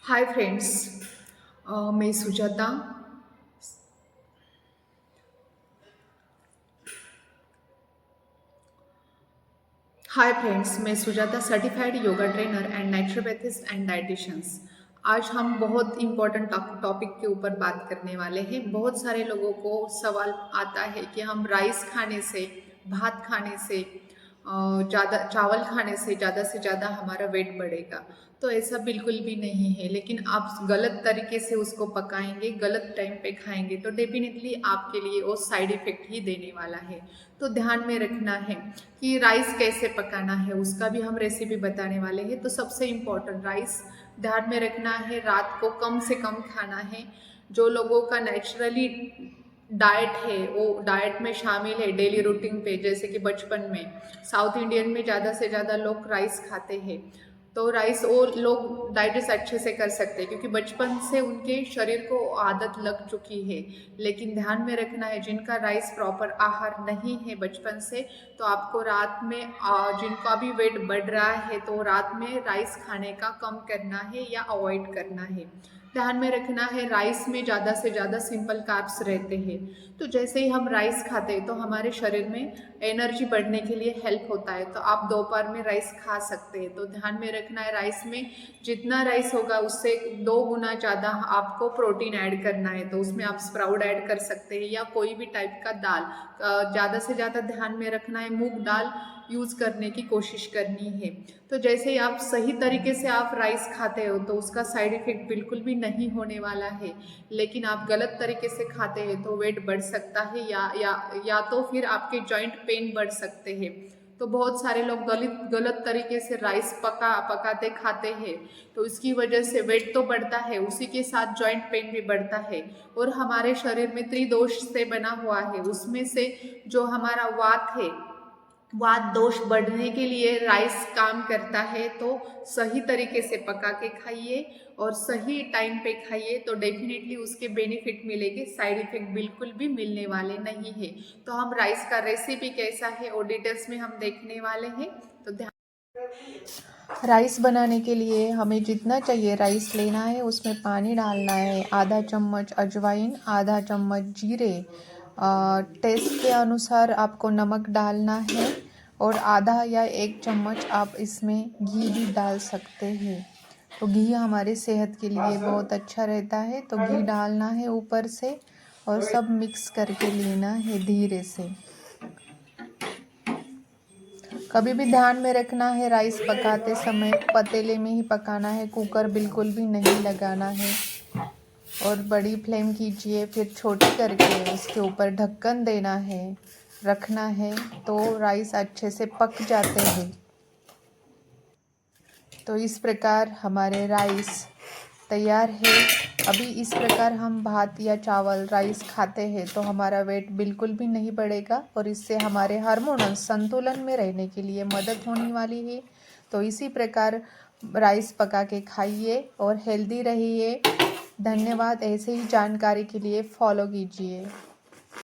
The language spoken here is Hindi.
Hi friends. मैं सुजाता। मैं Sujata certified yoga trainer and naturopathist and dietitians. आज हम बहुत इम्पोर्टेंट टॉपिक के ऊपर बात करने वाले हैं। बहुत सारे लोगों को सवाल आता है कि हम राइस खाने से, भात खाने से, ज़्यादा चावल खाने से ज़्यादा हमारा वेट बढ़ेगा। तो ऐसा बिल्कुल भी नहीं है, लेकिन आप गलत तरीके से उसको पकाएंगे, गलत टाइम पे खाएंगे तो डेफिनेटली आपके लिए वो साइड इफ़ेक्ट ही देने वाला है। तो ध्यान में रखना है कि राइस कैसे पकाना है, उसका भी हम रेसिपी बताने वाले हैं। तो सबसे इम्पोर्टेंट राइस ध्यान में रखना है, रात को कम से कम खाना है। जो लोगों का नेचुरली डाइट है वो डाइट में शामिल है डेली रूटीन पे, जैसे कि बचपन में साउथ इंडियन में ज़्यादा से ज़्यादा लोग राइस खाते हैं। तो राइस वो लोग डाइजेस्ट अच्छे से कर सकते हैं क्योंकि बचपन से उनके शरीर को आदत लग चुकी है। लेकिन ध्यान में रखना है, जिनका राइस प्रॉपर आहार नहीं है बचपन से, तो आपको रात में जिनका अभी वेट बढ़ रहा है तो रात में राइस खाने का कम करना है या अवॉइड करना है। ध्यान में रखना है, राइस में ज़्यादा से ज़्यादा सिंपल कार्ब्स रहते हैं। तो जैसे ही हम राइस खाते हैं तो हमारे शरीर में एनर्जी बढ़ने के लिए हेल्प होता है। तो आप दोपहर में राइस खा सकते हैं। तो ध्यान में रखना है, राइस में जितना राइस होगा उससे 2 गुना ज़्यादा आपको प्रोटीन ऐड करना है। तो उसमें आप स्प्राउट ऐड कर सकते हैं या कोई भी टाइप का दाल। ज़्यादा से ज़्यादा ध्यान में रखना है, मूंग दाल यूज़ करने की कोशिश करनी है। तो जैसे ही आप सही तरीके से आप राइस खाते हो तो उसका साइड इफ़ेक्ट बिल्कुल भी नहीं होने वाला है। लेकिन आप गलत तरीके से खाते हैं तो वेट बढ़ सकता है या तो फिर आपके जॉइंट पेन बढ़ सकते हैं। तो बहुत सारे लोग गलत तरीके से राइस पकाते खाते हैं, तो इसकी वजह से वेट तो बढ़ता है, उसी के साथ जॉइंट पेन भी बढ़ता है। और हमारे शरीर में त्रिदोष से बना हुआ है, उसमें से जो हमारा वात है, वात दोष बढ़ने के लिए राइस काम करता है। तो सही तरीके से पका के खाइए और सही टाइम पे खाइए तो डेफिनेटली उसके बेनिफिट मिलेंगे, साइड इफेक्ट बिल्कुल भी मिलने वाले नहीं है। तो हम राइस का रेसिपी कैसा है और डिटेल्स में हम देखने वाले हैं। तो ध्यान, राइस बनाने के लिए हमें जितना चाहिए राइस लेना है, उसमें पानी डालना है, आधा चम्मच अजवाइन, आधा चम्मच जीरे, टेस्ट के अनुसार आपको नमक डालना है और आधा या 1 चम्मच आप इसमें घी भी डाल सकते हैं। तो घी हमारे सेहत के लिए बहुत अच्छा रहता है। तो घी डालना है ऊपर से और सब मिक्स करके लेना है धीरे से। कभी भी ध्यान में रखना है, राइस पकाते समय पतीले में ही पकाना है, कुकर बिल्कुल भी नहीं लगाना है। और बड़ी फ्लेम कीजिए, फिर छोटी करके उसके ऊपर ढक्कन देना है, रखना है, तो राइस अच्छे से पक जाते हैं। तो इस प्रकार हमारे राइस तैयार है। अभी इस प्रकार हम भात या चावल राइस खाते हैं तो हमारा वेट बिल्कुल भी नहीं बढ़ेगा और इससे हमारे हार्मोनल संतुलन में रहने के लिए मदद होने वाली है। तो इसी प्रकार राइस पका के खाइए और हेल्दी रहिए। धन्यवाद। ऐसे ही जानकारी के लिए फॉलो कीजिए।